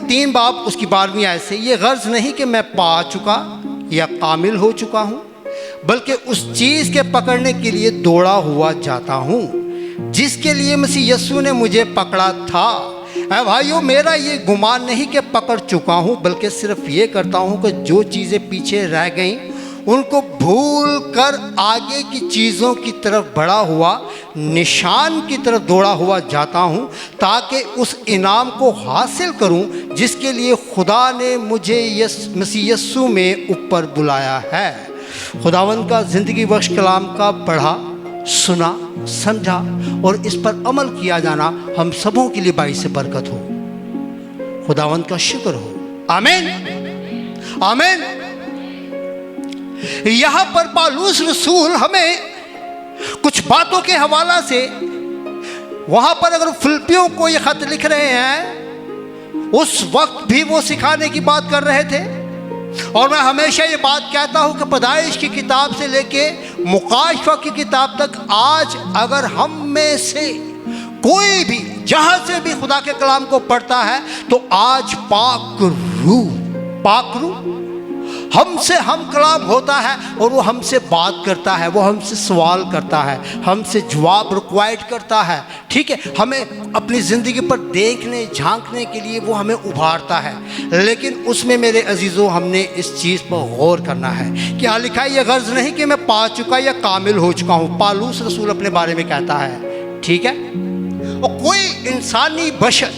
3 बाब उसकी 12वीं आयत से, ये गर्ज नहीं कि मैं पा चुका या कामिल हो चुका हूँ, बल्कि उस चीज़ के पकड़ने के लिए दौड़ा हुआ जाता हूँ जिसके लिए मसीह यस्सु ने मुझे पकड़ा था। ऐ भाइयों, मेरा ये गुमान नहीं कि पकड़ चुका हूँ, बल्कि सिर्फ ये करता हूँ कि जो चीज़ें पीछे रह गईं उनको भूल कर आगे की चीज़ों की तरफ बढ़ा हुआ, निशान की तरफ दौड़ा हुआ जाता हूँ, ताकि उस इनाम को हासिल करूँ जिसके लिए खुदा ने मुझे मसीह यस्सु में ऊपर बुलाया है। खुदावंद का ज़िंदगी बख्श कलाम का पढ़ा, सुना, समझा और इस पर अमल किया जाना हम सबों के लिए बाइस से बरकत हो। खुदावंद का शुक्र हो। आमीन, आमीन। यहाँ पर पौलुस रसूल हमें कुछ बातों के हवाला से, वहाँ पर अगर फिलिपियों को ये खत लिख रहे हैं, उस वक्त भी वो सिखाने की बात कर रहे थे। और मैं हमेशा ये बात कहता हूँ कि पैदाइश की किताब से लेके मुकाशफा की किताब तक, आज अगर हम में से कोई भी जहाँ से भी खुदा के कलाम को पढ़ता है, तो आज पाक रूह हमसे हम कलाम होता है और वो हमसे बात करता है, वो हमसे सवाल करता है, हमसे जवाब रिक्वायर्ड करता है। ठीक है, हमें अपनी ज़िंदगी पर देखने झांकने के लिए वो हमें उभारता है। लेकिन उसमें मेरे अजीज़ों, हमने इस चीज़ पर गौर करना है। क्या लिखा है? यह गर्ज नहीं कि मैं पा चुका या कामिल हो चुका हूँ। पौलुस रसूल अपने बारे में कहता है। ठीक है, और कोई इंसानी बशर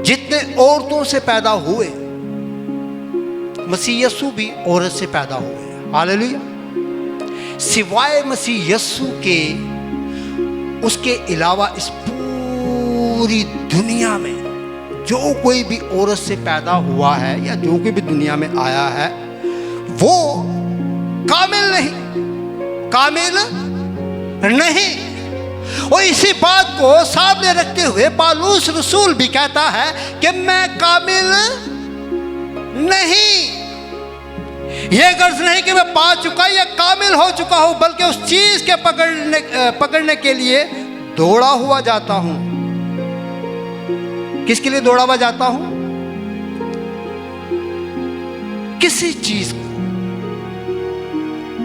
जितने औरतों से पैदा हुए, मसीह यस्सु भी औरत से पैदा हुए। हालेलुया। सिवाय मसीह यस्सु के, उसके अलावा इस पूरी दुनिया में जो कोई भी औरत से पैदा हुआ है या जो कोई भी दुनिया में आया है, वो कामिल नहीं। और इसी बात को सामने रखते हुए पौलुस रसूल भी कहता है कि मैं कामिल नहीं। यह गर्ज नहीं कि मैं पा चुका या कामिल हो चुका हूं, बल्कि उस चीज के पकड़ने के लिए दौड़ा हुआ जाता हूं। किसके लिए दौड़ा हुआ जाता हूं? किसी चीज को।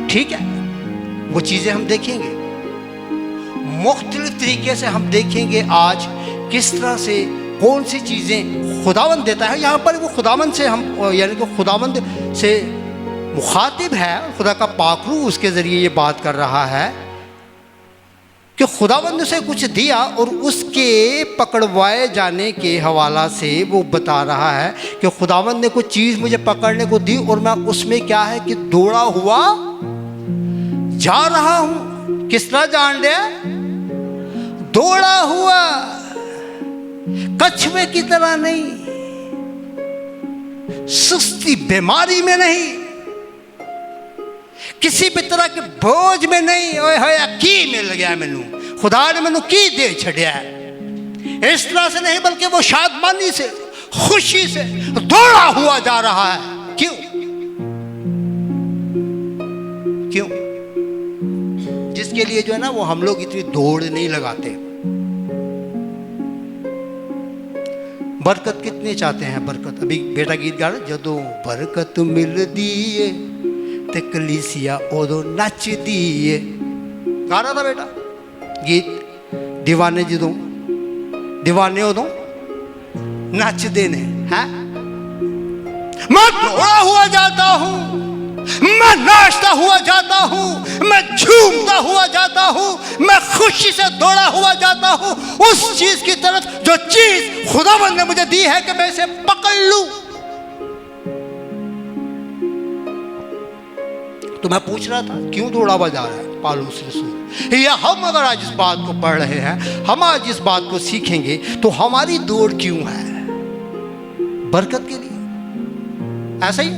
ठीक है, वो चीजें हम देखेंगे, मुख्तलिफ तरीके से हम देखेंगे आज किस तरह से कौन सी चीज़ें खुदावंद देता है। यहाँ पर वो खुदावंद से हम, यानी कि खुदावंद से मुखातिब है, खुदा का पाक रूह उसके ज़रिए ये बात कर रहा है कि खुदावंद ने उसे कुछ दिया और उसके पकड़वाए जाने के हवाला से वो बता रहा है कि खुदावंद ने कुछ चीज़ मुझे पकड़ने को दी और मैं उसमें क्या है कि दौड़ा हुआ जा रहा हूँ। किस तरह जान लिया? दौड़ा हुआ, कछुए की तरह नहीं, सुस्ती बीमारी में नहीं, किसी भी तरह के बोझ में नहीं। ओए होए की मिल गया मैनू, खुदा ने मैनू की दे छड़िया है, इस तरह से नहीं, बल्कि वो शादमानी से, खुशी से दौड़ा हुआ जा रहा है। क्यों? जिसके लिए जो है ना, वो हम लोग इतनी दौड़ नहीं लगाते। बरकत कितने चाहते हैं? बरकत, अभी बेटा गीत गा रहा, जदों बरकत मिलदी है ते कलीसिया ओदों नचदी है, गा रहा था बेटा गीत। दीवाने जदों दीवाने ओदों नचदे ने हैं। मैं दौड़ा हुआ जाता हूं, मैं नाचता हुआ जाता हूं, मैं झूमता हुआ जाता हूं, मैं खुशी से दौड़ा हुआ जाता हूं उस चीज की तरफ जो चीज खुदावंद ने मुझे दी है कि मैं इसे पकड़ लूं। तो मैं पूछ रहा था क्यों दौड़ा हुआ जा रहा है पौलुस रसूल। या हम अगर आज इस बात को पढ़ रहे हैं, हम आज इस बात को सीखेंगे, तो हमारी दौड़ क्यों है? बरकत के लिए। ऐसा ही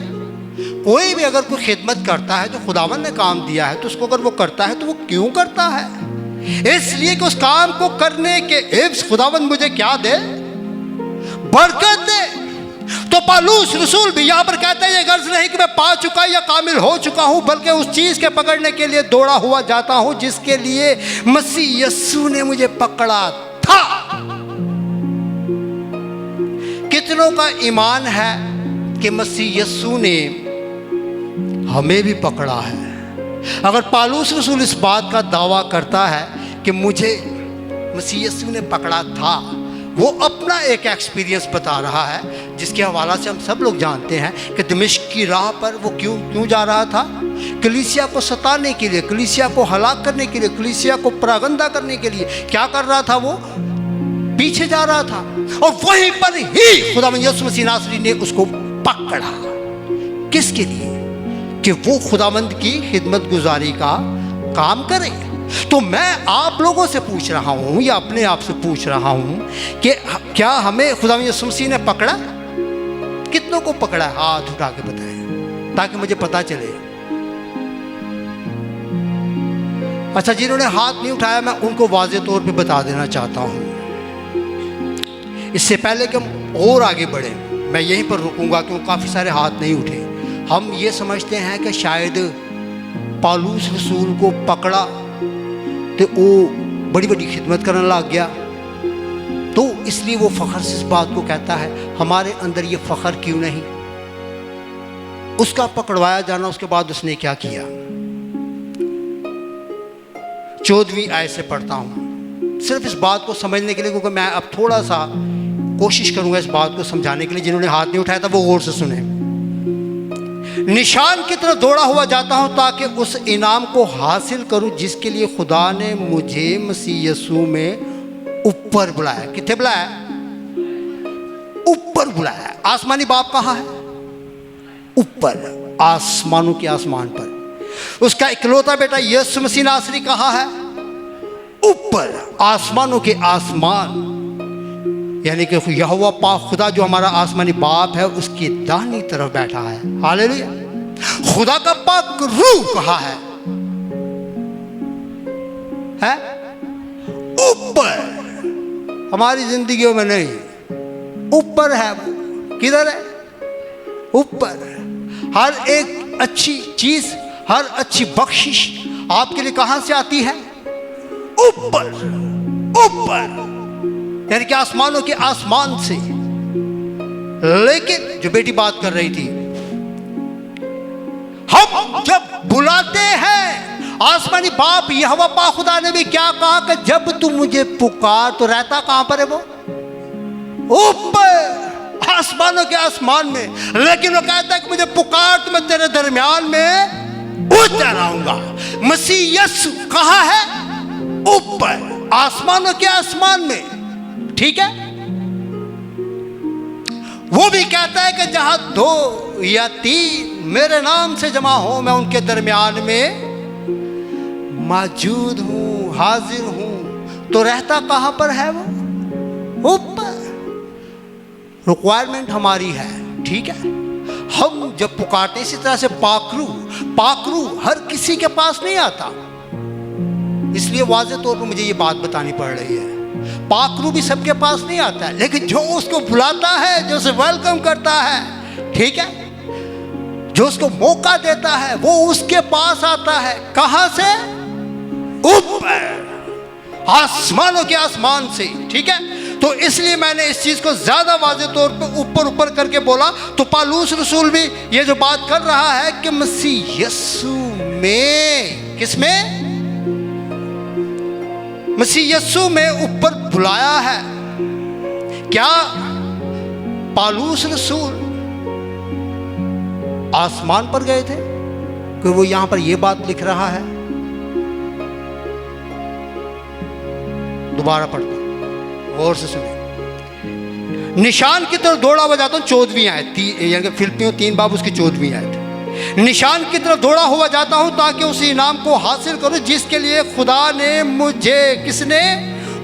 कोई भी अगर कोई खिदमत करता है, जो खुदावंद ने काम दिया है, तो उसको अगर वो करता है तो वो क्यों करता है? इसलिए कि उस काम को करने के एवज खुदावंद मुझे क्या दे? बरकत दे। तो पौलुस रसूल भी यहाँ पर कहता है ये गर्ज नहीं कि मैं पा चुका या कामिल हो चुका हूँ, बल्कि उस चीज के पकड़ने के लिए दौड़ा हुआ जाता हूँ जिसके लिए मसीह यस्सु ने मुझे पकड़ा था। कितनों का ईमान है कि मसीह यस्सु ने हमें भी पकड़ा है? अगर पालूस रसूल इस बात का दावा करता है कि मुझे मसीह यस्सु ने पकड़ा था, वो अपना एक एक्सपीरियंस बता रहा है जिसके हवाला से हम सब लोग जानते हैं कि दमिश्क की राह पर वो क्यों जा रहा था? कलीसिया को सताने के लिए, कलीसिया को हलाक करने के लिए, कलीसिया को परागंदा करने के लिए क्या कर रहा था? वो पीछे जा रहा था और वहीं पर ही खुदावंद यीशु मसीह नासरी ने उसको पकड़ा। किसके लिए? कि वो खुदावंद की खिदमत गुजारी का काम करे। तो मैं आप लोगों से पूछ रहा हूं या अपने आप से पूछ रहा हूं कि क्या हमें खुदावंद यीशु मसीह ने पकड़ा? कितनों को पकड़ा? हाथ उठा के बताएं ताकि मुझे पता चले। अच्छा, जिन्होंने हाथ नहीं उठाया मैं उनको वाज़ेह तौर पे बता देना चाहता हूं। इससे पहले कि हम और आगे बढ़े, मैं यहीं पर रुकूंगा क्योंकि काफ़ी सारे हाथ नहीं उठे। हम ये समझते हैं कि शायद पालूस रसूल को पकड़ा तो वो बड़ी बड़ी खिदमत करने लग गया, तो इसलिए वो फ़ख्र से इस बात को कहता है। हमारे अंदर ये फ़ख्र क्यों नहीं? उसका पकड़वाया जाना, उसके बाद उसने क्या किया? 14वीं आयत से पढ़ता हूँ सिर्फ इस बात को समझने के लिए, क्योंकि मैं अब थोड़ा सा कोशिश करूंगा इस बात को समझाने के लिए। जिन्होंने हाथ नहीं उठाया था वो गौर से सुने। निशान की तरफ दौड़ा हुआ जाता हूं ताकि उस इनाम को हासिल करूं जिसके लिए खुदा ने मुझे मसीह यीशु में ऊपर बुलाया। कितने बुलाया? ऊपर बुलाया। आसमानी बाप कहाँ है? ऊपर, आसमानों के आसमान पर। उसका इकलौता बेटा यीशु मसीह नासरी कहाँ है? ऊपर, आसमानों के आसमान, यानी कि यहोवा पाक खुदा जो हमारा आसमानी बाप है उसकी दाहिनी तरफ बैठा है। हालेलुया। खुदा का पाक रूह कहाँ है? ऊपर, हमारी जिंदगियों में नहीं, ऊपर है। किधर है? ऊपर। हर एक अच्छी चीज, हर अच्छी बख्शिश आपके लिए कहां से आती है? ऊपर। ऊपर यानी कि आसमानों के आसमान से। लेकिन जो बेटी बात कर रही थी, हम जब बुलाते हैं, आसमानी बाप यहोवा पाक खुदा ने भी क्या कहा कि जब तू मुझे पुकार, तो रहता कहां पर है वो? ऊपर, आसमानों के आसमान में। लेकिन वो कहता है कि मुझे पुकार तो मैं तेरे दरमियान में उतर आऊंगा। मसीह यीशु कहां है? ऊपर, आसमानों के आसमान में। ठीक है। वो भी कहता है कि जहां 2 या 3 मेरे नाम से जमा हो, मैं उनके दरमियान में मौजूद हूं, हाजिर हूं। तो रहता कहां पर है वो? ऊपर। रिक्वायरमेंट हमारी है, ठीक है। हम जब पुकारते, इसी तरह से पाकरू हर किसी के पास नहीं आता। इसलिए वाज़ेह तौर पर मुझे ये बात बतानी पड़ रही है। पाकरू भी सबके पास नहीं आता है, लेकिन जो उसको बुलाता है, जो उसे वेलकम करता है, ठीक है, जो उसको मौका देता है, वो उसके पास आता है। कहां से? ऊपर, आसमानों के आसमान से। ठीक है। तो इसलिए मैंने इस चीज को ज्यादा वाज़ेह तौर पे ऊपर करके बोला। तो पालूस रसूल भी ये जो बात कर रहा है कि मसीह यीशु में, किसमें? मसीह यीशु में ऊपर बुलाया है। क्या पालूस रसूल आसमान पर गए थे? कि वो यहां पर यह बात लिख रहा है। दोबारा पढ़ता हूं, गौर से सुने। निशान की तरफ दौड़ा हुआ जाता हूं, 14वीं आयत, यानी कि फिलिप्पियों 3 बाब उसकी 14वीं आयत। निशान की तरफ दौड़ा हुआ जाता हूं ताकि उस इनाम को हासिल करूं जिसके लिए खुदा ने मुझे, किसने?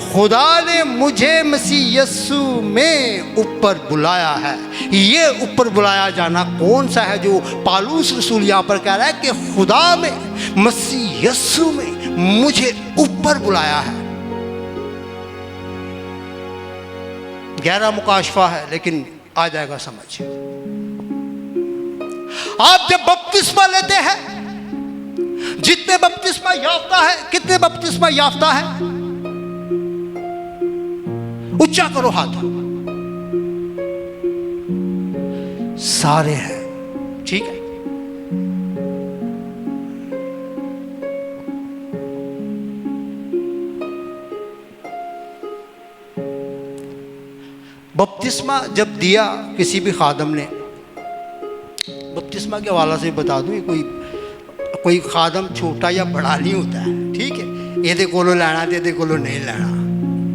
खुदा ने मुझे मसीह यीशु में ऊपर बुलाया है। ये ऊपर बुलाया जाना कौन सा है जो पालूस रसूल यहां पर कह रहा है कि खुदा में, मसीह यीशु में मुझे ऊपर बुलाया है? गहरा मुकाशफा है, लेकिन आ जाएगा समझ। आप जब बपतिस्मा लेते हैं, जितने बपतिस्मा याफ्ता है, कितने बपतिस्मा याफ्ता है? ऊंचा करो हाथ। सारे हैं। ठीक है, बपतिस्मा जब दिया किसी भी खादम ने, बपतिस्मा के हवाला से बता दूं, कोई खादम छोटा या बड़ा नहीं होता है। ठीक है, ये कोलो लेना ये कोलो नहीं लेना,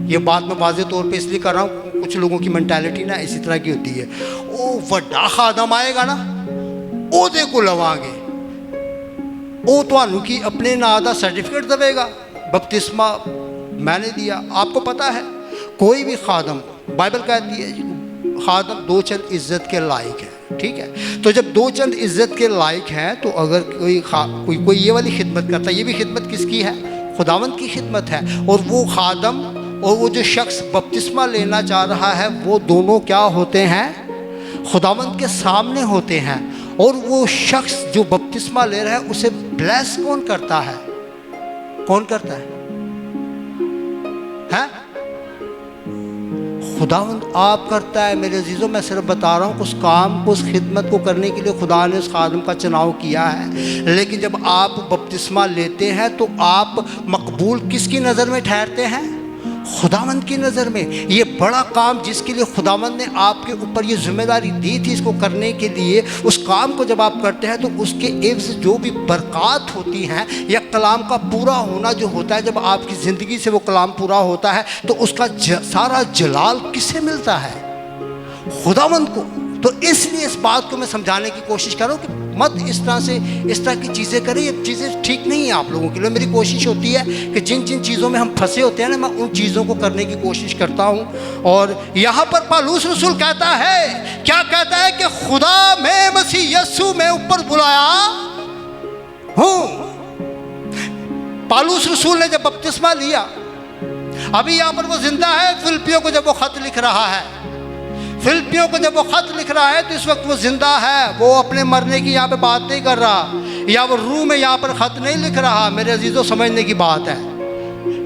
ये बात मैं वाज़े तौर पे इसलिए कर रहा हूँ, कुछ लोगों की मेंटालिटी ना इसी तरह की होती है। ओ वड्डा खादम आएगा ना, ओदे को लवांगे, ओ तो की अपने ना दा सर्टिफिकेट देगा। बपतिस्मा मैंने दिया, आपको पता है कोई भी खादम, बाइबल कहती है खादम दो चंद इज्जत के लायक है। ठीक है, तो जब दो चंद इज्जत के लायक हैं, तो अगर कोई ये वाली खिदमत करता है, ये भी खिदमत किसकी है? खुदावंद की खिदमत है। और वो खादम और वो जो शख्स बपतिस्मा लेना चाह रहा है, वो दोनों क्या होते हैं? खुदावंद के सामने होते हैं। और वो शख्स जो बपतिस्मा ले रहा है, उसे ब्लेस कौन करता है? कौन करता है? खुदावंद आप करता है। मेरे अजीज़ों, मैं सिर्फ बता रहा हूँ, उस काम को, उस खिदमत को करने के लिए खुदा ने उस खादम का चुनाव किया है। लेकिन जब आप बपतिस्मा लेते हैं, तो आप मकबूल किसकी नज़र में ठहरते हैं? खुदावंद की नज़र में। ये बड़ा काम जिसके लिए खुदावंद ने आपके ऊपर ये जिम्मेदारी दी थी इसको करने के लिए, उस काम को जब आप करते हैं, तो उसके एवज़ जो भी बरक़ात होती हैं या कलाम का पूरा होना जो होता है, जब आपकी ज़िंदगी से वो कलाम पूरा होता है, तो उसका सारा जलाल किसे मिलता है? खुदावंद को। तो इसलिए इस बात को मैं समझाने की कोशिश कर रहा हूँ कि मत इस तरह की चीज़ें करें। ये चीज़ें ठीक नहीं है आप लोगों के लिए। मेरी कोशिश होती है कि जिन जिन चीज़ों में हम फंसे होते हैं ना, मैं उन चीज़ों को करने की कोशिश करता हूँ। और यहाँ पर पौलुस रसूल कहता है, क्या कहता है? कि खुदा में मसीह यीशु में ऊपर बुलाया हूँ। पौलुस रसूल ने जब बपतिस्मा लिया, अभी यहाँ पर वो जिंदा है। फिलिपियों को जब वो खत लिख रहा है, फिलिपियों को जब वो खत लिख रहा है, तो इस वक्त वो जिंदा है। वो अपने मरने की यहाँ पे बात नहीं कर रहा, या वो रूह में यहाँ पर खत नहीं लिख रहा। मेरे अजीजों, समझने की बात है।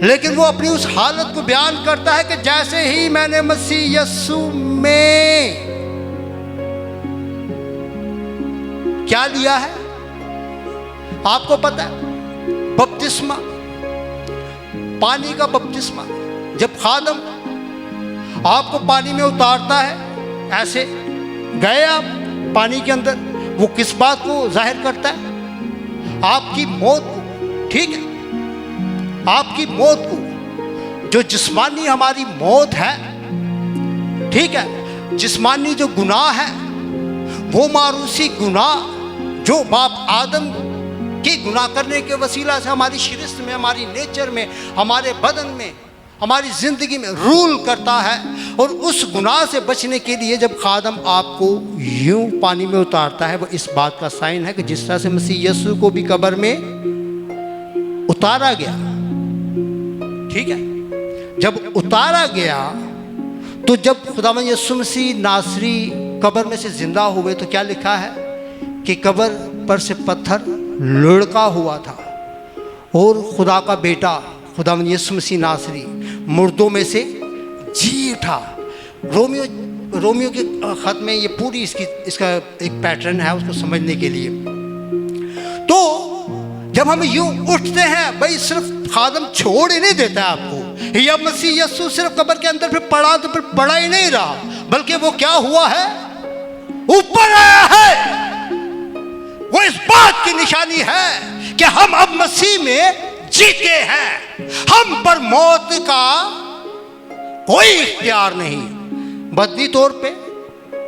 लेकिन वो अपनी उस हालत को बयान करता है कि जैसे ही मैंने मसीह यीशु में क्या लिया है, आपको पता है, बपतिस्मा, पानी का बपतिस्मा। जब खादम आपको पानी में उतारता है, ऐसे गए आप पानी के अंदर, वो किस बात को जाहिर करता है? आपकी मौत को। ठीक है, आपकी मौत को, जो जिस्मानी हमारी मौत है। ठीक है, जिस्मानी जो गुनाह है, वो मारूसी गुनाह जो बाप आदम के गुनाह करने के वसीला से हमारी शिरस्त में, हमारी नेचर में, हमारे बदन में, हमारी ज़िंदगी में रूल करता है। और उस गुनाह से बचने के लिए जब खादम आपको यूं पानी में उतारता है, वो इस बात का साइन है कि जिस तरह से मसीह यीशु को भी कब्र में उतारा गया। ठीक है, जब उतारा गया, तो जब खुदावंद यीशु मसीह नासरी कब्र में से जिंदा हुए, तो क्या लिखा है? कि कब्र पर से पत्थर लुढ़का हुआ था और खुदा का बेटा खुदावंद यीशु मसीह नासरी मुर्दों में से जी उठा। रोमियो के खत में ये पूरी इसका एक पैटर्न है, उसको समझने के लिए। तो जब हम यूं उठते हैं, भाई सिर्फ खादम छोड़ ही नहीं देता है आपको, या मसीह यीशु सिर्फ कब्र के अंदर फिर पड़ा तो फिर पड़ा ही नहीं रहा, बल्कि वो क्या हुआ है? ऊपर आया है। वो इस बात की निशानी है कि हम अब मसीह में जीते हैं। हम पर मौत का कोई इख्तियार नहीं, बदनी तौर पे।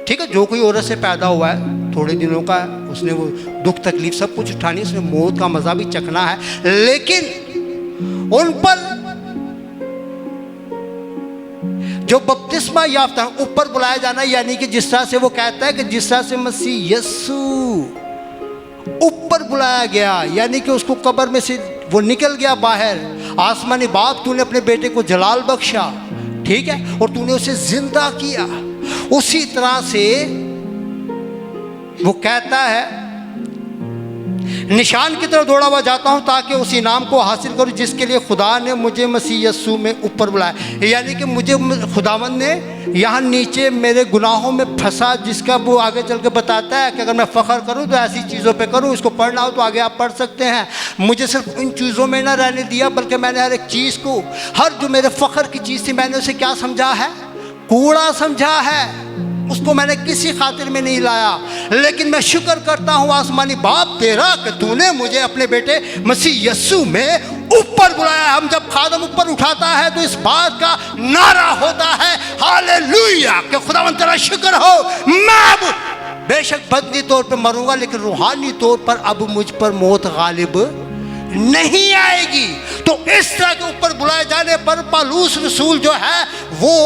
ठीक है, जो कोई औरत से पैदा हुआ है, थोड़े दिनों का है, उसने वो दुख तकलीफ सब कुछ उठानी, उसने मौत का मजा भी चखना है। लेकिन उन पर जो बपतिस्मा याफ्ता ऊपर बुलाया जाना, यानी कि जिस तरह से वो कहता है कि जिस तरह से मसीह यीशु ऊपर बुलाया गया, यानी कि उसको कब्र में से वो निकल गया बाहर। आसमानी बाप, तूने अपने बेटे को जलाल बख्शा, ठीक है, और तूने उसे जिंदा किया। उसी तरह से वो कहता है निशान की तरफ दौड़ा हुआ जाता हूँ ताकि उसी नाम को हासिल करूँ जिसके लिए खुदा ने मुझे मसीह यस्सू में ऊपर बुलाया। यानी कि मुझे खुदावंद ने यहाँ नीचे मेरे गुनाहों में फंसा, जिसका वो आगे चल के बताता है कि अगर मैं फ़ख्र करूँ तो ऐसी चीज़ों पे करूँ। इसको पढ़ना हो तो आगे आप पढ़ सकते हैं। मुझे सिर्फ इन चीज़ों में ना रहने दिया, बल्कि मैंने हर एक चीज़ को, हर जो मेरे फ़ख्र की चीज़ थी, मैंने उसे क्या समझा है? कूड़ा समझा है। उसको मैंने किसी खातिर में नहीं लाया। लेकिन मैं शुक्र करता हूँ आसमानी बाप तेरा कि तूने मुझे अपने बेटे मसीह यस्सू में ऊपर बुलाया। हम जब खादम ऊपर उठाता है तो इस बात का नारा होता है हालेलुया कि खुदावंद तेरा शुक्र हो, मैं अब बेशक बदनी तौर पर मरूंगा लेकिन रूहानी तौर पर अब मुझ पर मौत गालिब नहीं आएगी। तो इस तरह के ऊपर बुलाए जाने पर पौलुस रसूल जो है वो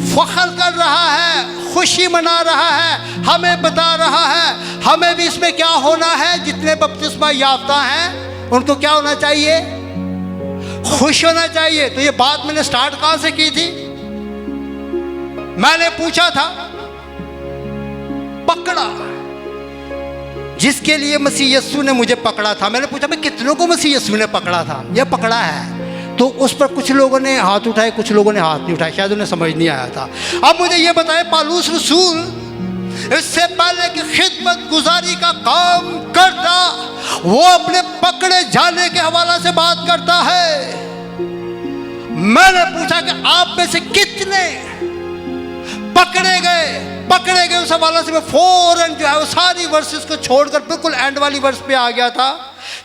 फख्र कर रहा है, खुशी मना रहा है, हमें बता रहा है हमें भी इसमें क्या होना है। जितने बपतिस्मा याफ्ता हैं उनको क्या होना चाहिए? खुश होना चाहिए। तो ये बात मैंने स्टार्ट कहां से की थी? मैंने पूछा था पकड़ा, जिसके लिए मसीह यस्सू ने मुझे पकड़ा था। मैंने पूछा भाई कितनों को मसीह यस्सू ने पकड़ा था? यह पकड़ा है। तो उस पर कुछ लोगों ने हाथ उठाए, कुछ लोगों ने हाथ नहीं उठाए, शायद उन्हें समझ नहीं आया था। अब मुझे यह बताए पौलुस रसूल इससे पहले कि खिदमत गुजारी का काम करता, वो अपने पकड़े जाने के हवाले से बात करता है। मैंने पूछा कि आप में से कितने पकड़े गए उस हवाले से मैं फौरन जो है वो सारी वर्सेस को छोड़कर बिल्कुल एंड वाली वर्स पे आ गया था,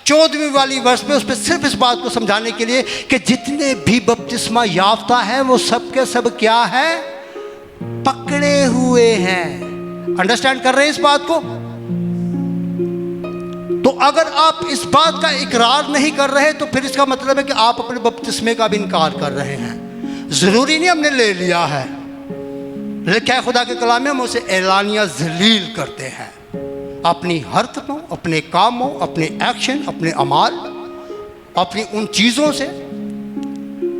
14वीं वाली वर्ष में। उस पर सिर्फ इस बात को समझाने के लिए कि जितने भी बपतिस्मा याफ्ता हैं वो सब के सब क्या है? पकड़े हुए हैं। अंडरस्टैंड कर रहे हैं इस बात को? तो अगर आप इस बात का इकरार नहीं कर रहे तो फिर इसका मतलब है कि आप अपने बपतिस्मे का भी इनकार कर रहे हैं। जरूरी नहीं हमने ले लिया है, लेकिन क्या खुदा के कलाम में हम उसे एलानिया जलील करते हैं अपनी हरकतों, अपने कामों, अपने एक्शन, अपने अमाल, अपनी उन चीज़ों से।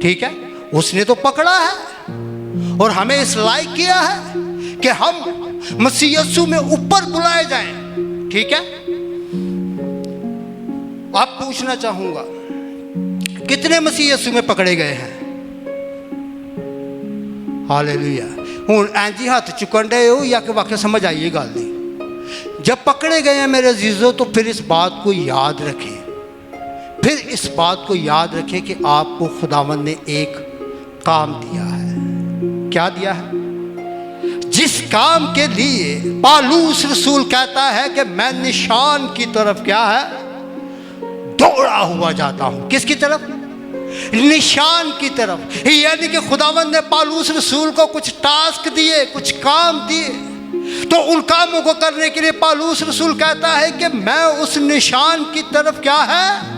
ठीक है, उसने तो पकड़ा है और हमें इस लायक किया है कि हम मसीह यस्सू में ऊपर बुलाए जाएं। ठीक है, आप पूछना चाहूंगा कितने मसीह यस्सू में पकड़े गए हैं? हालेलुया। हुण ऐंजी हथ चुकन डे हो या कि वाकई समझ आइए गल नहीं। जब पकड़े गए हैं मेरे अजीजों तो फिर इस बात को याद रखें, फिर इस बात को याद रखें कि आपको खुदावंद ने एक काम दिया है। क्या दिया है? जिस काम के लिए पौलुस रसूल कहता है कि मैं निशान की तरफ क्या है? दौड़ा हुआ जाता हूं। किसकी तरफ? निशान की तरफ। यानी कि खुदावंद ने पौलुस रसूल को कुछ टास्क दिए, कुछ काम दिए, तो उन कामों को करने के लिए पौलुस रसूल कहता है कि मैं उस निशान की तरफ क्या है?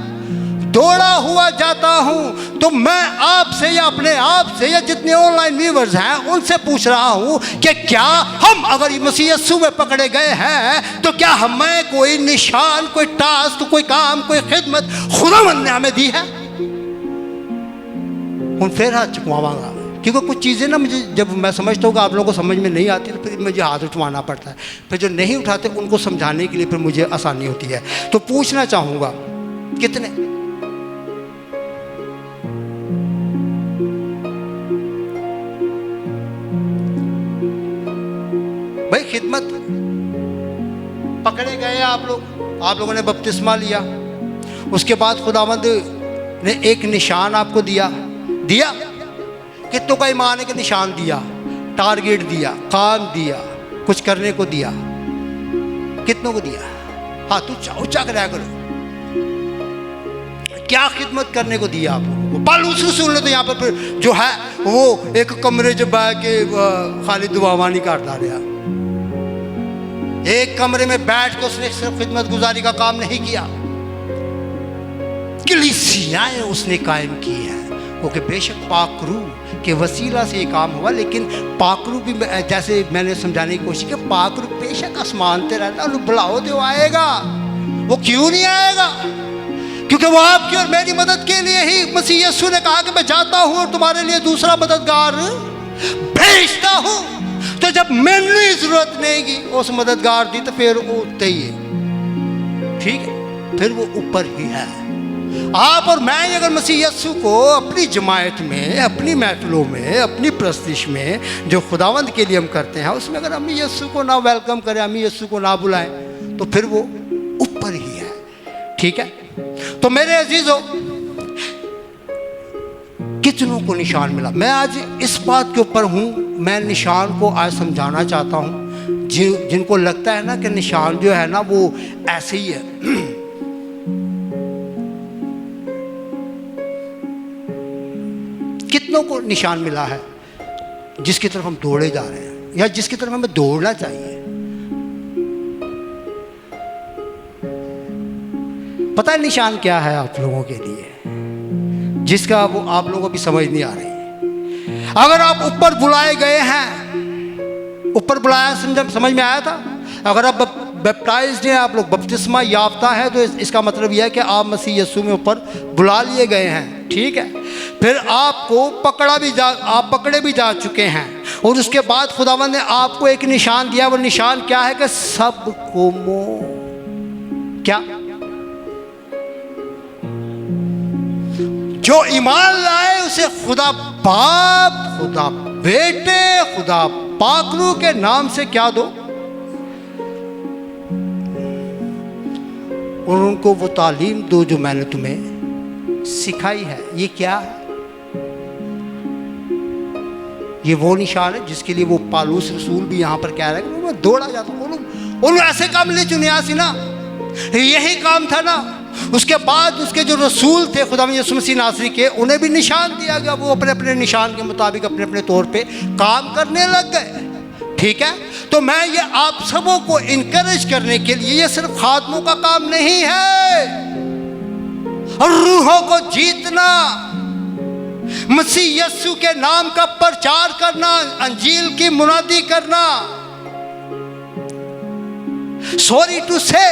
दौड़ा हुआ जाता हूं। तो मैं आपसे या अपने आप से या जितने ऑनलाइन व्यूअर्स हैं उनसे पूछ रहा हूं कि क्या हम अगर मसीह यस्सू में पकड़े गए हैं तो क्या हमें कोई निशान, कोई टास्क, कोई काम, कोई खिदमत खुदावंद ने हमें दी है? उन फिर हाथ चुकवाऊंगा, क्योंकि कुछ चीज़ें ना मुझे जब मैं समझता हूँ कि आप लोगों को समझ में नहीं आती तो फिर मुझे हाथ उठवाना पड़ता है। फिर जो नहीं उठाते उनको समझाने के लिए फिर मुझे आसानी होती है। तो पूछना चाहूँगा कितने? भाई खिदमत पकड़े गए आप लोगों ने बपतिस्मा लिया, उसके बाद खुदावंद ने एक निशान आपको दिया। कितनों का ईमान है कि निशान दिया, टारगेट दिया, काम दिया, कुछ करने को दिया? कितनों को दिया? हाँ, तू ऊंचा कराया करो। क्या खिदमत करने को दिया आपको? पौलुस रसूल ने तो यहाँ पर जो है वो एक कमरे च बैठ के खाली दुआवां नहीं करता रहा। एक कमरे में बैठ के उसने सिर्फ खिदमत गुजारी का काम नहीं किया, कलीसियाएं उसने कायम की है। क्योंकि बेशक पाकरू के वसीला से ये काम हुआ, लेकिन पाकरू भी जैसे मैंने समझाने की कोशिश की, पाकरू बेशक आसमान से रहता है, बुलाओ तो आएगा। वो क्यों नहीं आएगा? क्योंकि वो आपकी और मेरी मदद के लिए ही मसीह यस्सू ने कहा कि मैं जाता हूं और तुम्हारे लिए दूसरा मददगार भेजता हूं। तो जब मैंने जरूरत नहीं की उस मददगार दी तो फिर उठते ही है। ठीक है, फिर वो ऊपर ही है। आप और मैं अगर मसीह यीशु को अपनी जमायत में, अपनी महफिलों में, अपनी प्रस्तिश में जो खुदावंद के लिए हम करते हैं, उसमें अगर हम यीशु को ना वेलकम करें, हम यीशु को ना बुलाएं, तो फिर वो ऊपर ही है। ठीक है, तो मेरे अजीजों, कितनों को निशान मिला? मैं आज इस बात के ऊपर हूँ, मैं निशान को आज समझाना चाहता हूँ। जिनको लगता है ना कि निशान जो है ना वो ऐसे ही है, कितनों को निशान मिला है जिसकी तरफ हम दौड़े जा रहे हैं या जिसकी तरफ हमें दौड़ना चाहिए? पता है निशान क्या है आप लोगों के लिए, जिसका वो आप लोगों को भी समझ नहीं आ रही? अगर आप ऊपर बुलाए गए हैं, ऊपर बुलाया समझ में आया था? अगर आप बैप्टाइज्ड हैं, आप लोग बपतिस्मा याफ्ता है, तो इसका मतलब यह है कि आप मसीह यीशु में ऊपर बुला लिए गए हैं। ठीक है, फिर आपको आप पकड़े भी जा चुके हैं, और उसके बाद खुदावंद ने आपको एक निशान दिया। वो निशान क्या है कि सबको क्या जो ईमान लाए उसे खुदा बाप, खुदा बेटे, खुदा पाकरू के नाम से क्या दो, और उनको वो तालीम दो जो मैंने तुम्हें सिखाई है। ये क्या है? ये वो निशान है जिसके लिए वो पालूस रसूल भी यहाँ पर कह रहा है कि मैं दौड़ा जाता हूँ। उन्होंने ऐसे काम ले चुनिया सी ना, यही काम था ना। उसके बाद उसके जो रसूल थे खुदावंद यीशु मसीह नासरी के, उन्हें भी निशान दिया गया। वो अपने अपने निशान के मुताबिक अपने अपने तौर पे काम करने लग गए। ठीक है, तो मैं ये आप सबों को इनकरेज करने के लिए, ये सिर्फ खादमों का काम नहीं है। और रूहों को जीतना, मसीह यीशु के नाम का प्रचार करना, अंजील की मुनादी करना। सॉरी टू से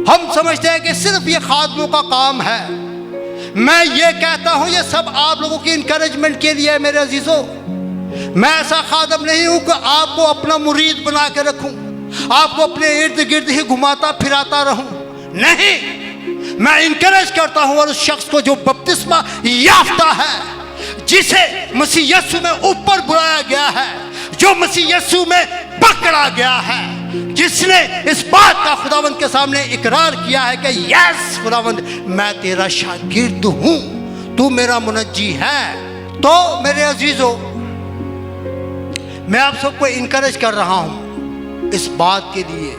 हम समझते हैं कि सिर्फ ये खादमों का काम है। मैं ये कहता हूं ये सब आप लोगों की इनकरेजमेंट के लिए है मेरे अजीजों। मैं ऐसा खादम नहीं हूं कि आपको अपना मुरीद बना के रखूं, आपको अपने इर्द गिर्द ही घुमाता फिराता रहूं। नहीं, मैं इनकरेज करता हूं और उस शख्स को जो बपतिस्मा याफ्ता है, जिसे मसीह यीशु में ऊपर बुलाया गया है, जो मसीह यीशु में पकड़ा गया है, जिसने इस बात का खुदावंद के सामने इकरार किया है कि यस खुदावंद मैं तेरा शागिर्द हूं, तू मेरा मुनज्जी है। तो मेरे अजीजों, मैं आप सबको इनकरेज कर रहा हूं इस बात के लिए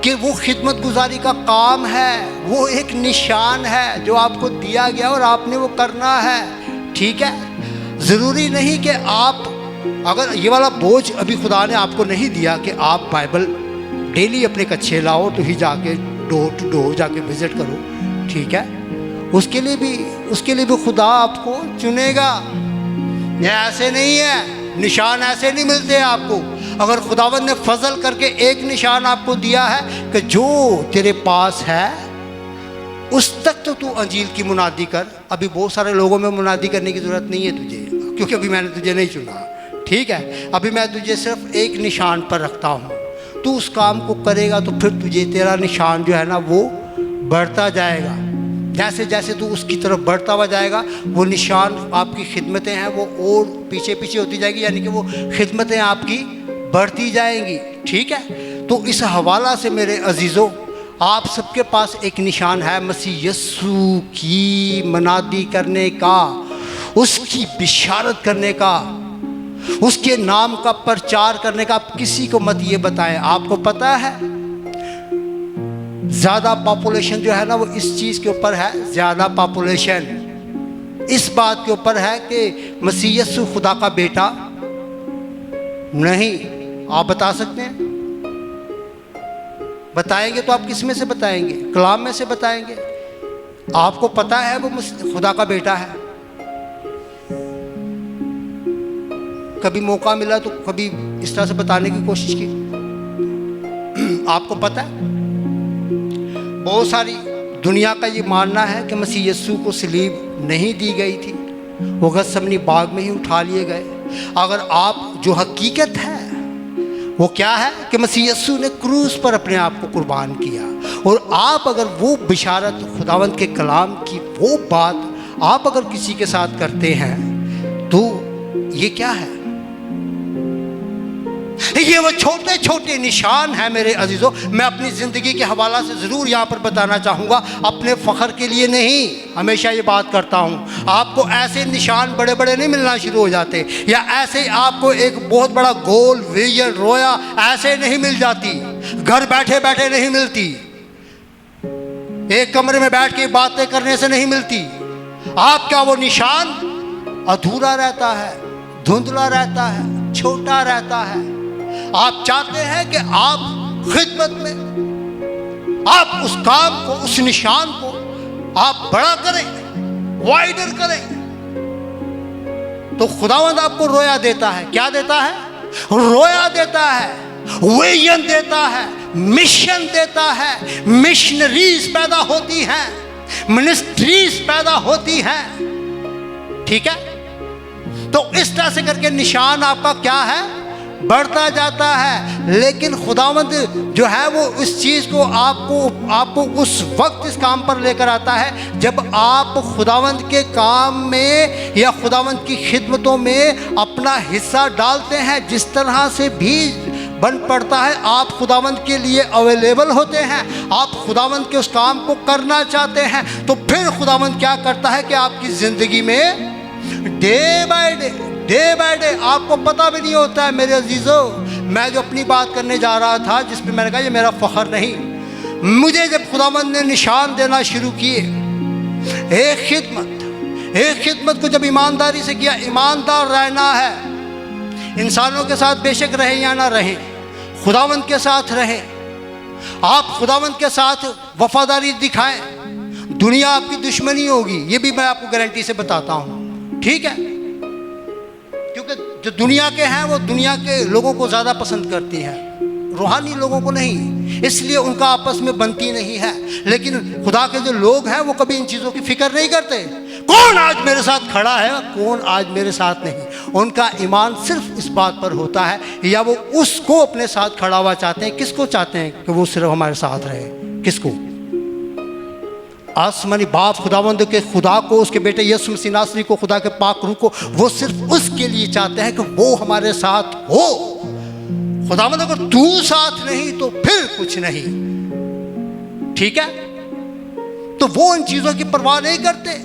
कि वो खिदमत गुजारी का काम है, वो एक निशान है जो आपको दिया गया और आपने वो करना है। ठीक है, ज़रूरी नहीं कि आप, अगर ये वाला बोझ अभी खुदा ने आपको नहीं दिया कि आप बाइबल डेली अपने कच्चे लाओ तो ही जाके डोर टू डोर जाके विजिट करो। ठीक है, उसके लिए भी खुदा आपको चुनेगा। ये ऐसे नहीं है, निशान ऐसे नहीं मिलते आपको। अगर खुदावंद ने फजल करके एक निशान आपको दिया है कि जो तेरे पास है उस तक तो तू अंजील की मुनादी कर। अभी बहुत सारे लोगों में मुनादी करने की ज़रूरत नहीं है तुझे, क्योंकि अभी मैंने तुझे नहीं चुना। ठीक है, अभी मैं तुझे सिर्फ एक निशान पर रखता हूँ। तू उस काम को करेगा तो फिर तुझे तेरा निशान जो है ना वो बढ़ता जाएगा। जैसे जैसे तू उसकी तरफ बढ़ता हुआ जाएगा, वो निशान, आपकी खिदमतें हैं वो और पीछे पीछे होती जाएगी, यानी कि वो खिदमतें आपकी बढ़ती जाएंगी। ठीक है, तो इस हवाला से मेरे अजीज़ों, आप सबके पास एक निशान है, मसीह यीशु की मनादी करने का, उसकी बिशारत करने का, उसके नाम का प्रचार करने का। आप किसी को मत ये बताएं। आपको पता है ज़्यादा पॉपुलेशन जो है ना वो इस चीज़ के ऊपर है, ज़्यादा पॉपुलेशन इस बात के ऊपर है कि मसीह यीशु खुदा का बेटा नहीं। आप बता सकते हैं? बताएंगे तो आप किस में से बताएंगे? कलाम में से बताएंगे। आपको पता है वो खुदा का बेटा है? कभी मौका मिला तो कभी इस तरह से बताने की कोशिश की? आपको पता है, बहुत सारी दुनिया का ये मानना है कि मसीह यीशु को सलीब नहीं दी गई थी, वो गतसमनी बाग में ही उठा लिए गए। अगर आप, जो हकीकत है वो क्या है कि मसीह यीशु ने क्रूस पर अपने आप को कुर्बान किया। और आप अगर वो बिशारत खुदावंद के कलाम की वो बात आप अगर किसी के साथ करते हैं तो ये क्या है? ये वो छोटे छोटे निशान हैं मेरे अजीजों। मैं अपनी ज़िंदगी के हवाला से ज़रूर यहाँ पर बताना चाहूँगा, अपने फ़ख्र के लिए नहीं, हमेशा ये बात करता हूँ। आपको ऐसे निशान बड़े बड़े नहीं मिलना शुरू हो जाते, या ऐसे आपको एक बहुत बड़ा गोल विजन रोया ऐसे नहीं मिल जाती, घर बैठे बैठे नहीं मिलती, एक कमरे में बैठ के बातें करने से नहीं मिलती। आपका वो निशान अधूरा रहता है, धुंधला रहता है, छोटा रहता है। आप चाहते हैं कि आप खिदमत में आप उस काम को, उस निशान को आप बड़ा करें, वाइडर करें, तो खुदावंद आपको रोया देता है। क्या देता है? रोया देता है, विजन देता है, मिशन देता है, मिशनरीज पैदा होती हैं, मिनिस्ट्रीज पैदा होती हैं। ठीक है? तो इस तरह से करके निशान आपका क्या है? बढ़ता जाता है। लेकिन खुदावंद जो है वो इस चीज़ को आपको उस वक्त इस काम पर लेकर आता है जब आप खुदावंद के काम में या खुदावंद की खिदमतों में अपना हिस्सा डालते हैं। जिस तरह से बीज बन पड़ता है, आप खुदावंद के लिए अवेलेबल होते हैं, आप खुदावंद के उस काम को करना चाहते हैं, तो फिर खुदावंद क्या करता है कि आपकी ज़िंदगी में डे बाय डे आपको पता भी नहीं होता है। मेरे अजीज़ों, मैं जो अपनी बात करने जा रहा था, जिस पे मैंने कहा ये मेरा फ़ख्र नहीं, मुझे जब खुदावंद ने निशान देना शुरू किए, एक खिदमत को जब ईमानदारी से किया, ईमानदार रहना है, इंसानों के साथ बेशक रहें या ना रहें, खुदावंद के साथ रहें, आप खुदावंद के साथ वफादारी दिखाएं, दुनिया आपकी दुश्मनी होगी, ये भी मैं आपको गारंटी से बताता हूँ। ठीक है? क्योंकि जो दुनिया के हैं वो दुनिया के लोगों को ज़्यादा पसंद करती हैं, रूहानी लोगों को नहीं, इसलिए उनका आपस में बनती नहीं है। लेकिन खुदा के जो लोग हैं वो कभी इन चीज़ों की फिक्र नहीं करते। कौन आज मेरे साथ खड़ा है, कौन आज मेरे साथ नहीं, उनका ईमान सिर्फ इस बात पर होता है, या वो उसको अपने साथ खड़ा हुआ चाहते हैं। किसको चाहते हैं कि वो सिर्फ हमारे साथ रहे? किसको? आसमानी बाप खुदावंद के खुदा को, उसके बेटे यीशु मसीह नासरी को, खुदा के पाक रूह को, वो सिर्फ उसके लिए चाहते हैं कि वो हमारे साथ हो। खुदावंद अगर तू साथ नहीं तो फिर कुछ नहीं। ठीक है? तो वो इन चीजों की परवाह नहीं करते।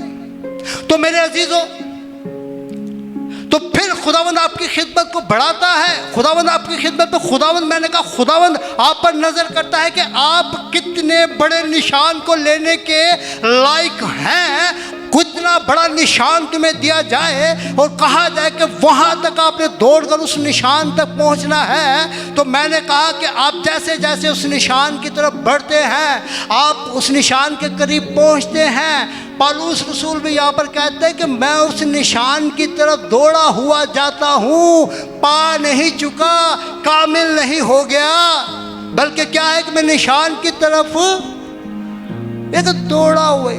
तो मेरे अजीजों, तो फिर खुदावंद आपकी खिदमत को बढ़ाता है। खुदावंद आपकी खिदमत पे, खुदावंद, मैंने कहा खुदावंद आप पर नजर करता है कि आप कितने बड़े निशान को लेने के लायक हैं। कितना बड़ा निशान तुम्हें दिया जाए और कहा जाए कि वहां तक आपने दौड़कर उस निशान तक पहुंचना है। तो मैंने कहा कि आप जैसे जैसे उस निशान की तरफ बढ़ते हैं, आप उस निशान के करीब पहुंचते हैं। पौलुस रसूल भी यहाँ पर कहते हैं कि मैं उस निशान की तरफ दौड़ा हुआ जाता हूँ, पा नहीं चुका, कामिल नहीं हो गया, बल्कि क्या है कि मैं निशान की तरफ एक दौड़ा हुआ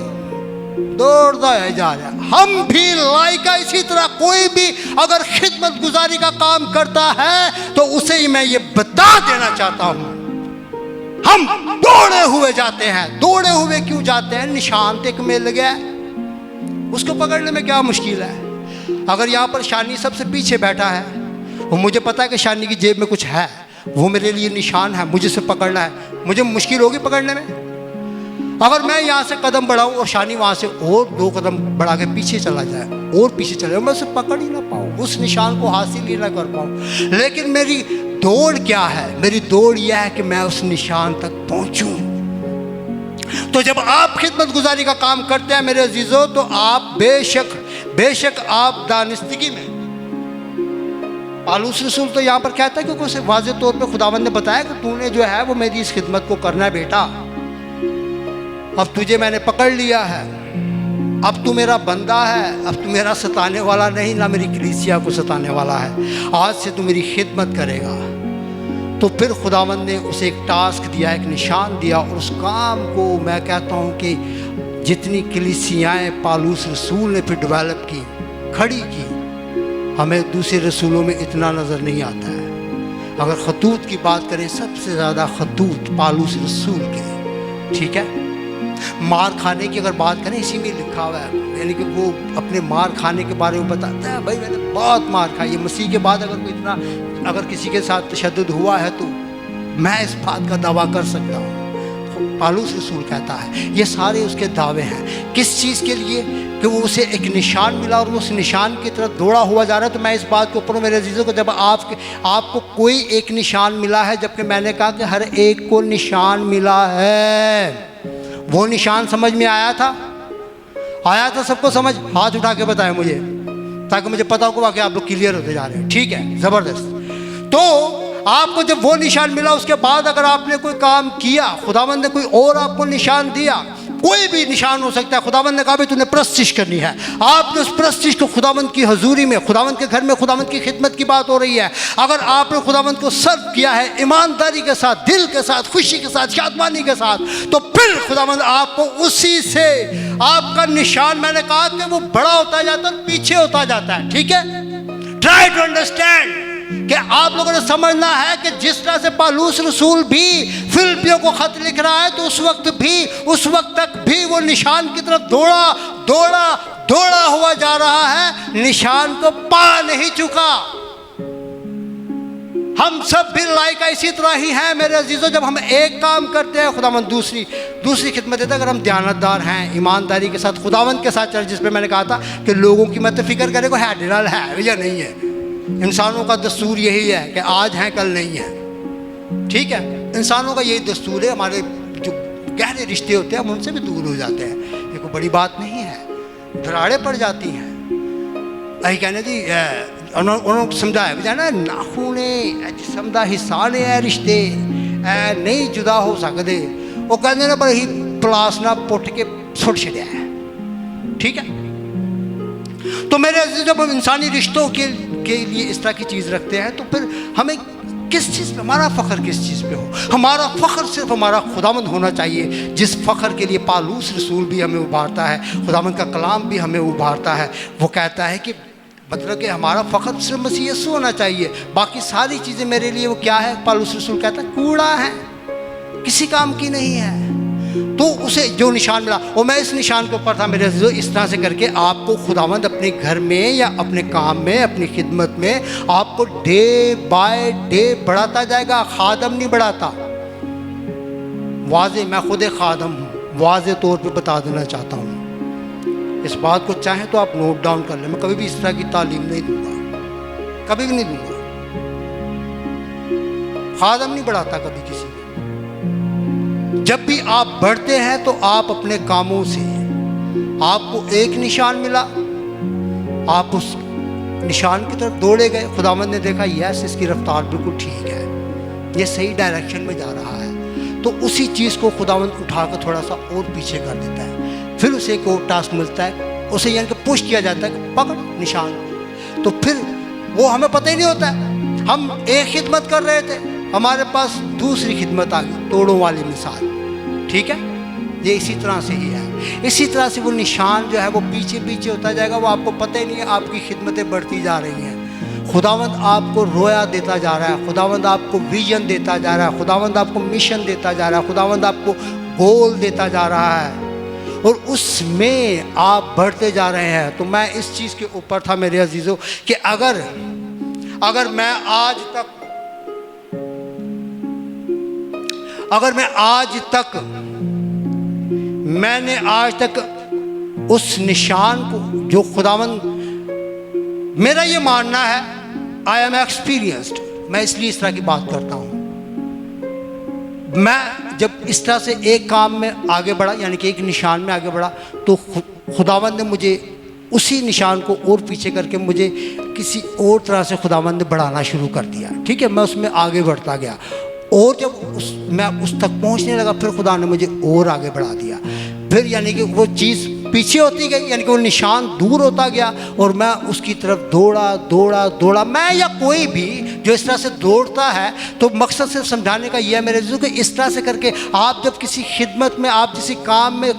दौड़ता है जा रहा। हम भी लायका इसी तरह, कोई भी अगर खिदमत गुजारी का काम करता है तो उसे ही मैं ये बता देना चाहता हूँ, हम दौड़े हुए जाते हैं। दौड़े हुए क्यों जाते हैं? निशान तक मिल गया, उसको पकड़ने में क्या मुश्किल है? अगर यहाँ पर शानी सबसे पीछे बैठा है और मुझे पता है कि शानी की जेब में कुछ है, वो मेरे लिए निशान है, मुझे से पकड़ना है, मुझे मुश्किल होगी पकड़ने में। अगर मैं यहाँ से कदम बढ़ाऊँ और शानी वहाँ से और 2 कदम बढ़ा के पीछे चला जाए और पीछे चले जाए, मैं उसे पकड़ ही ना पाऊँ, उस निशान को हासिल ही ना कर पाऊँ। लेकिन मेरी दौड़ क्या है? मेरी दौड़ यह है कि मैं उस निशान तक पहुँचूँ। तो जब आप खिदमत गुजारी का काम करते हैं मेरे अजीज़ों, तो आप बेशक आप दानिस्तगी में, पौलुस रसूल तो यहाँ पर कहता है क्योंकि उसे वाज़ेह तौर पे खुदावंद ने बताया कि तूने जो है वो मेरी इस खिदमत को करना है बेटा, अब तुझे मैंने पकड़ लिया है, अब तू मेरा बंदा है, अब तू मेरा सताने वाला नहीं, ना मेरी कलीसिया को सताने वाला है, आज से तू मेरी खिदमत करेगा। तो फिर खुदावंद ने उसे एक टास्क दिया, एक निशान दिया, और उस काम को मैं कहता हूँ कि जितनी कलीसियाएँ पौलुस रसूल ने फिर डेवलप की, खड़ी की, हमें दूसरे रसूलों में इतना नज़र नहीं आता है। अगर खतूत की बात करें, सबसे ज़्यादा खतूत पालूस रसूल के, ठीक है। मार खाने की अगर बात करें, इसी में लिखा हुआ है, यानी कि वो अपने मार खाने के बारे में बताता है, भाई मैंने बहुत मार खाई है। मसीह के बाद अगर कोई इतना, अगर किसी के साथ तशद्दुद हुआ है तो मैं इस बात का दावा कर सकता हूँ। पालूस रसूल कहता है, ये सारे उसके दावे हैं। किस चीज़ के लिए? कि वो उसे एक निशान मिला और वो उस निशान की तरफ दौड़ा हुआ जा रहा है। तो मैं इस बात के ऊपर, मेरे अजीज़ों को, जब आपको कोई एक निशान मिला है, जबकि मैंने कहा कि हर एक को निशान मिला है, वो निशान समझ में आया था? आया था सबको समझ? हाथ उठा के बताएं मुझे, ताकि मुझे पता होगा कि आप लोग क्लियर होते जा रहे हैं। ठीक है, ज़बरदस्त। तो आपको जब वो निशान मिला, उसके बाद अगर आपने कोई काम किया, खुदावंद ने कोई और आपको निशान दिया, कोई भी निशान हो सकता है। खुदावंद ने कहा भाई तूने प्रस्तिश करनी है, आपने उस प्रस्तिश को खुदावंद की हजूरी में, खुदावंद के घर में खुदावंद की खिदमत की बात हो रही है। अगर आपने खुदावंद को सर्व किया है ईमानदारी के साथ, दिल के साथ, खुशी के साथ, शादमानी के साथ, तो फिर खुदावंद आपको उसी से आपका निशान, मैंने कहा कि वो बड़ा होता जाता है, पीछे होता जाता है। ठीक है, ट्राई टू अंडरस्टैंड कि आप लोगों ने समझना है कि जिस तरह से पालूस रसूल भी फिलिपियों को खत लिख रहा है, तो उस वक्त तक भी वो निशान की तरफ दौड़ा हुआ जा रहा है, निशान को पा नहीं चुका। हम सब भी लायका इसी तरह ही हैं मेरे अजीजों। जब हम एक काम करते हैं, खुदावंद दूसरी खिदमत देता है। अगर हम दयानतदार हैं, ईमानदारी के साथ खुदावंद के साथ चल, जिस पे मैंने कहा था कि लोगों की मत फिक्र करे को है डिनल है या नहीं है। इंसानों का दस्तूर यही है कि आज हैं कल नहीं है। ठीक है, इंसानों का यही दस्तूर है। हमारे जो गहरे रिश्ते होते हैं हम उनसे भी दूर हो जाते हैं, ये कोई बड़ी बात नहीं है, दरारें पड़ जाती हैं। अही कहने जी उन्होंने समझाया भी जाना, नाखूने जिसम दा हिस्सा ने है रिश्ते नहीं जुदा हो सकते। वो कहते ना पर ही पलास ना पुट के सुट छड़िया है। ठीक है, तो मेरे जब हम इंसानी रिश्तों के लिए इस तरह की चीज़ रखते हैं, तो फिर हमें किस चीज़ पे, हमारा फ़ख्र किस चीज़ पे हो? हमारा फ़ख्र सिर्फ हमारा खुदावंद होना चाहिए, जिस फ़ख्र के लिए पालूस रसूल भी हमें उभारता है, खुदावंद का कलाम भी हमें उभारता है। वो कहता है कि मतलब कि हमारा फ़ख्र सिर्फ मसीह यीशु होना चाहिए, बाकी सारी चीज़ें मेरे लिए वो क्या है? पालूस रसूल कहता है कूड़ा है, किसी काम की नहीं है। तो उसे जो निशान मिला, और मैं इस निशान के ऊपर था मेरे अज़ीज़ों। इस तरह से करके आपको खुदावंद अपने घर में या अपने काम में, अपनी खिदमत में आपको डे बाय डे बढ़ाता जाएगा, खादम नहीं बढ़ाता। वाज़े, मैं खुद एक खादम हूँ, वाज़े तौर पे बता देना चाहता हूँ। इस बात को चाहें तो आप नोट डाउन कर लें। मैं कभी भी इस तरह की तालीम नहीं दूंगा, कभी भी नहीं दूंगा। खादम नहीं बढ़ाता कभी किसी को। जब भी आप बढ़ते हैं तो आप अपने कामों से, आपको एक निशान मिला, आप उस निशान की तरफ दौड़े गए। खुदावंद ने देखा यस इसकी रफ्तार बिल्कुल ठीक है, ये सही डायरेक्शन में जा रहा है, तो उसी चीज़ को खुदावंद उठाकर थोड़ा सा और पीछे कर देता है। फिर उसे एक और टास्क मिलता है, उसे यानी कि पुश किया जाता है कि पकड़ निशान। तो फिर वो हमें पता ही नहीं होता है, हम एक खिदमत कर रहे थे, हमारे पास दूसरी खिदमत आ गई, तोड़ों वाली मिसाल। ठीक है, ये इसी तरह से ही है। इसी तरह से वो निशान जो है वो पीछे पीछे होता जाएगा, वो आपको पता ही नहीं है, आपकी खिदमतें बढ़ती जा रही हैं। खुदावंद आपको रोया देता जा रहा है, खुदावंद आपको विजन देता जा रहा है, खुदावंद आपको मिशन देता जा रहा है, खुदावंद आपको गोल देता जा रहा है, और उसमें आप बढ़ते जा रहे हैं। तो मैं इस चीज़ के ऊपर था मेरे अजीज़ों कि अगर मैं आज तक उस निशान को, जो खुदावंद, मेरा ये मानना है, आई एम एक्सपीरियंस्ड, मैं इसलिए इस तरह की बात करता हूँ। मैं जब इस तरह से एक काम में आगे बढ़ा, यानी कि एक निशान में आगे बढ़ा, तो खुदावंद ने मुझे उसी निशान को और पीछे करके मुझे किसी और तरह से खुदावंद ने बढ़ाना शुरू कर दिया। ठीक है, मैं उसमें आगे बढ़ता गया, और जब मैं उस तक पहुंचने लगा, फिर खुदा ने मुझे और आगे बढ़ा दिया। फिर यानी कि वो चीज़ पीछे होती गई, यानी कि वो निशान दूर होता गया और मैं उसकी तरफ दौड़ा दौड़ा दौड़ा। मैं या कोई भी जो इस तरह से दौड़ता है, तो मकसद सिर्फ समझाने का यह है मेरे दोस्तों कि इस तरह से करके आप जब किसी खिदमत में, आप किसी काम में,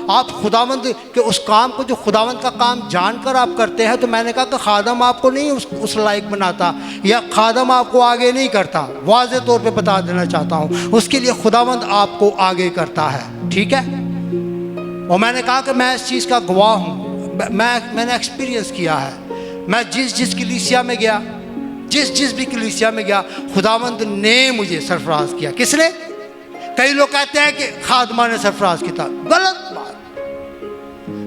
आप खुदावंद के उस काम को, जो खुदावंद का काम जानकर आप करते हैं, तो मैंने कहा कि खादम आपको नहीं उस लायक बनाता या खादम आपको आगे नहीं करता। वाज़े तौर पे बता देना चाहता हूँ, उसके लिए खुदावंद आपको आगे करता है, ठीक है। और मैंने कहा कि मैं इस चीज़ का गवाह हूँ, मैंने एक्सपीरियंस किया है। मैं जिस कलीसिया में गया, जिस भी कलीसिया में गया, खुदावंद ने मुझे सरफराज किया। किसने? कई लोग कहते हैं कि खादमा ने सरफराज किया, गलत बात।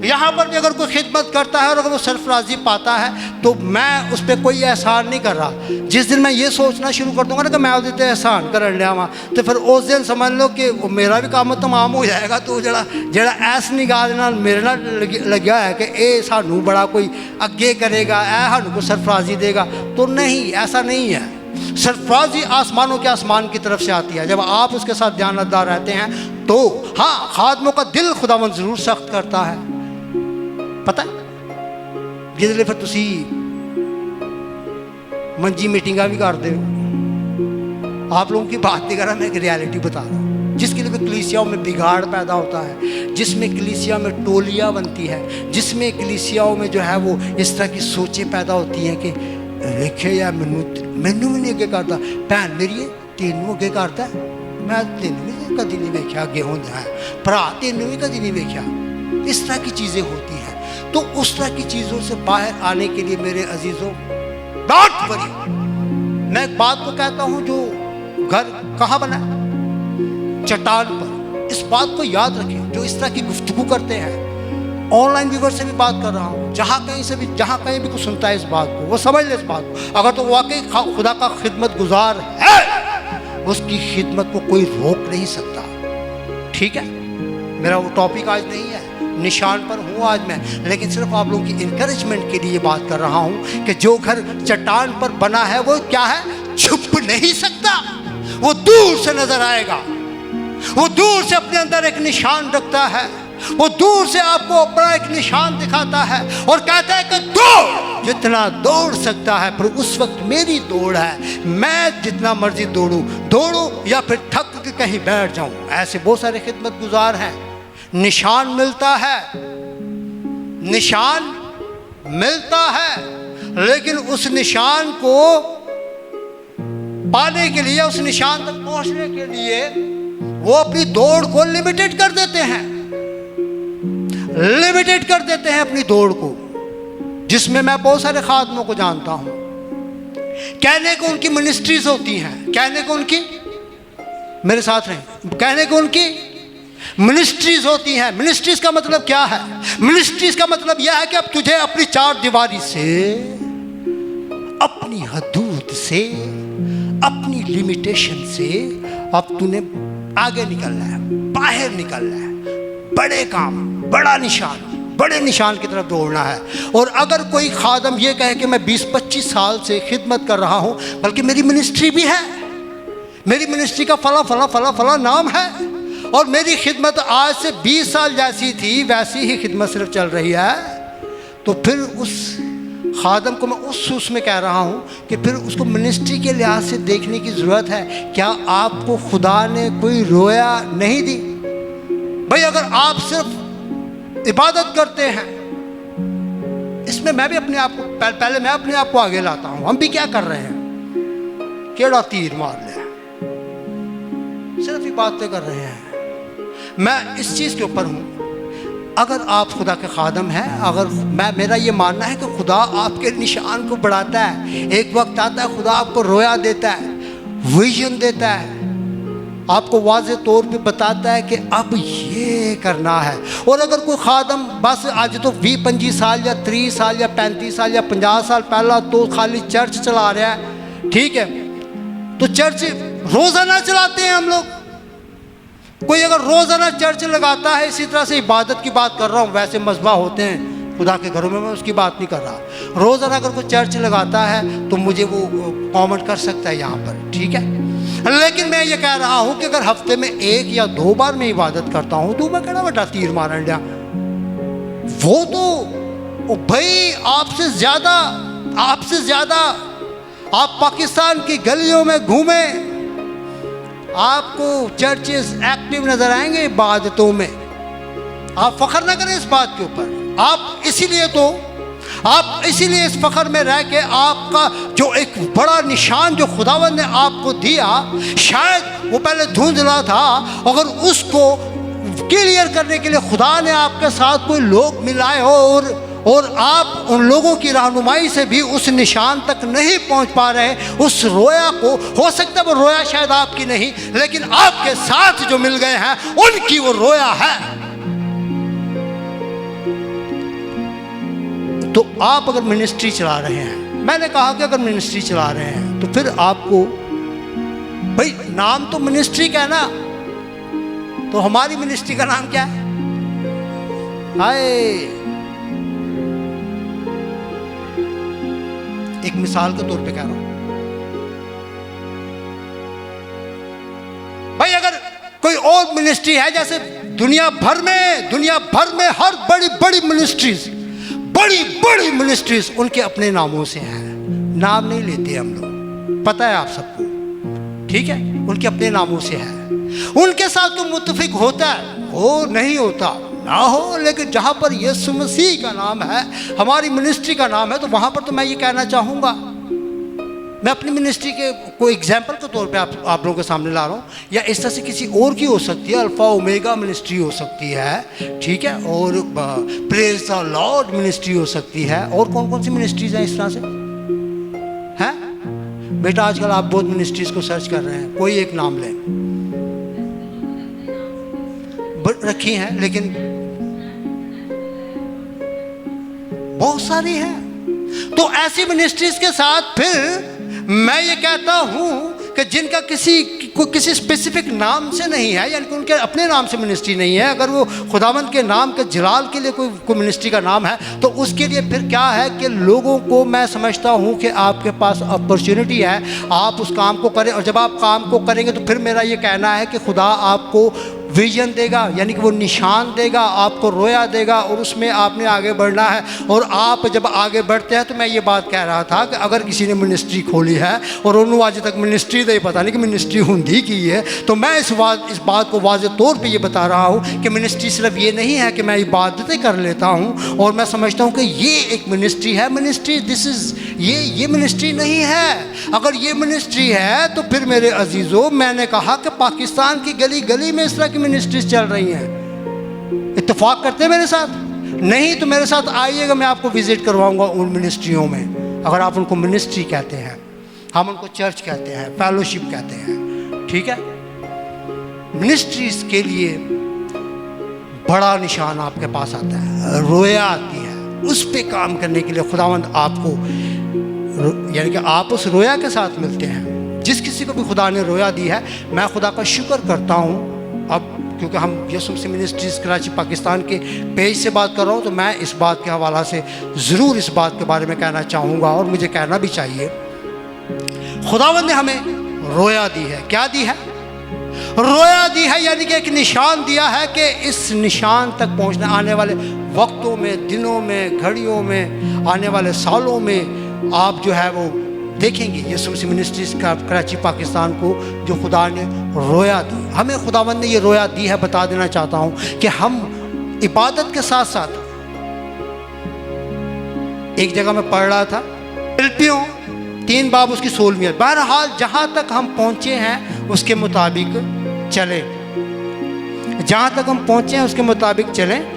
यहाँ पर भी अगर कोई खिदमत करता है और अगर वो सरफराजी पाता है, तो मैं उस पर कोई एहसान नहीं कर रहा। जिस दिन मैं ये सोचना शुरू कर दूंगा ना कि मैं उसते एहसान कर लिया वहाँ, तो फिर उस दिन समझ लो कि मेरा भी काम तमाम हो जाएगा। तो जड़ा ऐस निगाह नाल मेरे नाल लग्या है कि ये सानू बड़ा कोई अगे करेगा, ऐ सानू को सरफराजी देगा, तो नहीं, ऐसा नहीं है। सरफराजी आसमानों के आसमान की तरफ से आती है। जब आप उसके साथ ध्यानदार रहते हैं, तो हाँ, खादमों का दिल खुदावंद जरूर सख्त करता है, पता है। जिसले फिर तुसी मंजी मीटिंगा भी करते हो, आप लोगों की बात नहीं कर रहा, मैं एक रियलिटी बता रहा हूँ। जिसके लिए कलीसियाओं में बिगाड़ पैदा होता है, जिसमें कलीसिया में टोलियाँ बनती है, जिसमें कलीसियाओं में जो है वो इस तरह की सोचें पैदा होती हैं कि देखे यार मैनू भी नहीं अगे करता, भैन मेरी तेनू अगे करता है, मैं तेन भी कभी नहीं वेख्या अगे होंदा है, भरा तेनू भी कभी नहीं वेख्या। इस तरह की चीज़ें होती हैं। तो उस तरह की चीज़ों से बाहर आने के लिए मेरे अजीज़ों, डोंट वरी, मैं एक बात को कहता हूँ, जो घर कहाँ बना है? चट्टान पर। इस बात को याद रखें। जो इस तरह की गुफ्तगू करते हैं, ऑनलाइन व्यूवर से भी बात कर रहा हूँ, जहाँ कहीं भी कुछ सुनता है इस बात को, वो समझ ले इस बात को। अगर तो वाकई खुदा का खिदमत गुजार है, उसकी खिदमत को कोई रोक नहीं सकता, ठीक है। मेरा वो टॉपिक आज नहीं है, निशान पर हूँ आज मैं, लेकिन सिर्फ आप लोगों की इंकरेजमेंट के लिए बात कर रहा हूँ कि जो घर चट्टान पर बना है वो क्या है? छुप नहीं सकता, वो दूर से नजर आएगा, वो दूर से अपने अंदर एक निशान रखता है, वो दूर से आपको अपना एक निशान दिखाता है और कहता है कि दौड़, जितना दौड़ सकता है। पर उस वक्त मेरी दौड़ है, मैं जितना मर्जी दौड़ूं या फिर थक के कहीं बैठ जाऊं। ऐसे बहुत सारे खिदमत गुजार हैं। निशान मिलता है, निशान मिलता है, लेकिन उस निशान को पाने के लिए, उस निशान तक पहुंचने के लिए वो अपनी दौड़ को लिमिटेड कर देते हैं, लिमिटेड कर देते हैं अपनी दौड़ को। जिसमें मैं बहुत सारे खादमों को जानता हूं, कहने को उनकी मिनिस्ट्रीज होती हैं, कहने को उनकी, मेरे साथ रहे, कहने को उनकी मिनिस्ट्रीज होती हैं। मिनिस्ट्रीज का मतलब क्या है? मिनिस्ट्रीज का मतलब यह है कि अब तुझे अपनी चार दीवारी से, अपनी हदूद से, अपनी लिमिटेशन से अब तूने आगे निकलना है, बाहर निकलना है, बड़े काम, बड़ा निशान, बड़े निशान की तरफ दौड़ना है। और अगर कोई खादम ये कहे कि मैं 20-25 साल से खिदमत कर रहा हूँ, बल्कि मेरी मिनिस्ट्री भी है, मेरी मिनिस्ट्री का फला फला फला फला नाम है, और मेरी खिदमत आज से 20 साल जैसी थी वैसी ही खिदमत सिर्फ चल रही है, तो फिर उस खादम को मैं उस सूस में कह रहा हूँ कि फिर उसको मिनिस्ट्री के लिहाज से देखने की ज़रूरत है। क्या आपको खुदा ने कोई रोया नहीं दी? भाई अगर आप सिर्फ इबादत करते हैं, इसमें मैं भी अपने आप को पहले मैं अपने आप को आगे लाता हूँ। हम भी क्या कर रहे हैं? केड़ा तीर मार लिया, सिर्फ ही बातें कर रहे हैं। मैं इस चीज़ के ऊपर हूँ, अगर आप खुदा के खादम हैं, अगर मेरा ये मानना है कि खुदा आपके निशान को बढ़ाता है। एक वक्त आता है खुदा आपको रोया देता है, विजन देता है, आपको वाज़े तौर पे बताता है कि अब ये करना है। और अगर कोई खादम बस आज तो 20-25 साल या 30 साल या 35 साल या 50 साल पहला तो खाली चर्च चला रहा है, ठीक है, तो चर्च रोज़ाना चलाते हैं हम लोग। कोई अगर रोज़ाना चर्च लगाता है, इसी तरह से इबादत की बात कर रहा हूँ, वैसे मज़बा होते हैं खुदा के घरों में, मैं उसकी बात नहीं कर रहा। रोज़ाना अगर कोई चर्च लगाता है तो मुझे वो कमेंट कर सकता है यहाँ पर, ठीक है। लेकिन मैं ये कह रहा हूँ कि अगर हफ्ते में 1 या 2 बार मैं इबादत करता हूँ तो मैं कहना बड़ा तीर मारन लिया, वो तो भाई आपसे ज़्यादा आप पाकिस्तान की गलियों में घूमे, आपको चर्चेस एक्टिव नज़र आएंगे इबादतों में। आप फ़ख्र ना करें इस बात के ऊपर। आप इसीलिए इस फ़ख्र में रह के आपका जो एक बड़ा निशान जो खुदावंद ने आपको दिया, शायद वो पहले धुंधला था, अगर उसको क्लियर करने के लिए खुदा ने आपके साथ कोई लोग मिलाए हो और आप उन लोगों की रहनुमाई से भी उस निशान तक नहीं पहुंच पा रहे, उस रोया को, हो सकता है वो रोया शायद आपकी नहीं, लेकिन आपके साथ जो मिल गए हैं उनकी वो रोया है। तो आप अगर मिनिस्ट्री चला रहे हैं, मैंने कहा कि अगर मिनिस्ट्री चला रहे हैं तो फिर आपको भाई नाम तो मिनिस्ट्री का है ना, तो हमारी मिनिस्ट्री का नाम क्या है? हाय, एक मिसाल के तौर पे कह रहा हूं भाई, अगर कोई और मिनिस्ट्री है, जैसे दुनिया भर में हर बड़ी मिनिस्ट्रीज उनके अपने नामों से हैं। नाम नहीं लेते हम लोग, पता है आप सबको, ठीक है? उनके अपने नामों से है। उनके साथ तो मुत्तफिक होता है, वो नहीं होता ना हो, लेकिन जहाँ पर यीशु मसीह का नाम है, हमारी मिनिस्ट्री का नाम है, तो वहाँ पर तो मैं ये कहना चाहूँगा, मैं अपनी मिनिस्ट्री के कोई एग्जाम्पल के तौर पे आप लोगों के सामने ला रहा हूँ, या इस तरह से किसी और की हो सकती है, अल्फ़ा ओमेगा मिनिस्ट्री हो सकती है, ठीक है, और प्रेज द लॉर्ड मिनिस्ट्री हो सकती है, और कौन कौन सी मिनिस्ट्रीज हैं इस तरह से हैं? बेटा आजकल आप बहुत मिनिस्ट्रीज को सर्च कर रहे हैं, कोई एक नाम लें, रखी हैं, लेकिन बहुत सारी हैं। तो ऐसी मिनिस्ट्रीज के साथ फिर मैं ये कहता हूं कि जिनका किसी स्पेसिफिक नाम से नहीं है, यानी कि उनके अपने नाम से मिनिस्ट्री नहीं है, अगर वो खुदावंद के नाम के जलाल के लिए कोई मिनिस्ट्री का नाम है, तो उसके लिए फिर क्या है कि लोगों को, मैं समझता हूं कि आपके पास अपॉर्चुनिटी है, आप उस काम को करें, और जब आप काम को करेंगे तो फिर मेरा ये कहना है कि खुदा आपको विजन देगा, यानी कि वो निशान देगा, आपको रोया देगा, और उसमें आपने आगे बढ़ना है। और आप जब आगे बढ़ते हैं, तो मैं ये बात कह रहा था कि अगर किसी ने मिनिस्ट्री खोली है और उन्होंने आज तक मिनिस्ट्री दे पता नहीं कि मिनिस्ट्री हुंदी की है, तो मैं इस बात को वाज़े तौर पे ये बता रहा हूँ कि मिनिस्ट्री सिर्फ ये नहीं है कि मैं इबादतें कर लेता हूँ, और मैं समझता हूँ कि ये एक मिनिस्ट्री है। मिनिस्ट्री ये मिनिस्ट्री नहीं है। अगर ये मिनिस्ट्री है तो फिर मेरे अजीज़ों, मैंने कहा कि पाकिस्तान की गली गली में इस तरह की मिनिस्ट्रीज चल रही हैं। इत्तेफाक करते हैं मेरे साथ? नहीं तो मेरे साथ आइएगा, मैं आपको विजिट करवाऊंगा उन मिनिस्ट्रियों में। अगर आप उनको मिनिस्ट्री कहते हैं, हम उनको चर्च कहते हैं, फेलोशिप कहते हैं, ठीक है? मिनिस्ट्रीज के लिए बड़ा निशान आपके पास आता है, रोया आती है, उस पे काम करने के लिए खुदावंद आपको, यानी कि आप उस रोया के साथ मिलते हैं। जिस किसी को भी खुदा ने रोया दी है, मैं खुदा का शुक्र करता हूँ। अब क्योंकि हम यीशु मसीह मिनिस्ट्रीज़ कराची पाकिस्तान के पेज से बात कर रहा हूँ, तो मैं इस बात के हवाला से ज़रूर इस बात के बारे में कहना चाहूँगा, और मुझे कहना भी चाहिए। खुदावंद ने हमें रोया दी है। क्या दी है? रोया दी है, यानी कि एक निशान दिया है कि इस निशान तक पहुँचना, आने वाले वक्तों में, दिनों में, घड़ियों में, आने वाले सालों में आप जो है वो देखेंगे यीशु मसीह मिनिस्ट्रीज का कराची पाकिस्तान को जो खुदा ने रोया दी। हमें खुदावंद ने ये रोया दी है। बता देना चाहता हूँ कि हम इबादत के साथ साथ, एक जगह मैं पढ़ रहा था, फिलिपियों 3 बाब उसकी 16वीं, बहरहाल जहाँ तक हम पहुँचे हैं उसके मुताबिक चले, जहाँ तक हम पहुँचे हैं उसके मुताबिक चलें।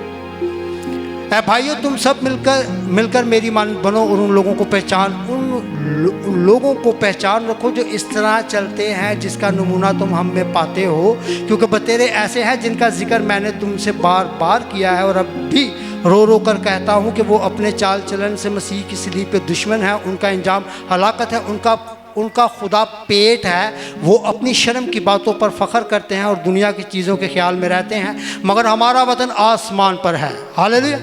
ऐ भाइयों, तुम सब मिलकर मेरी मान बनो, और उन लोगों को पहचान रखो जो इस तरह चलते हैं जिसका नमूना तुम हम में पाते हो, क्योंकि बतेरे ऐसे हैं जिनका जिक्र मैंने तुमसे बार बार किया है, और अब भी रो रो कर कहता हूँ कि वो अपने चाल चलन से मसीह की सलीब पे दुश्मन है, उनका अंजाम हलाकत है, उनका खुदा पेट है, वो अपनी शर्म की बातों पर फ़ख्र करते हैं और दुनिया की चीज़ों के ख्याल में रहते हैं, मगर हमारा वतन आसमान पर है। हालेलुया।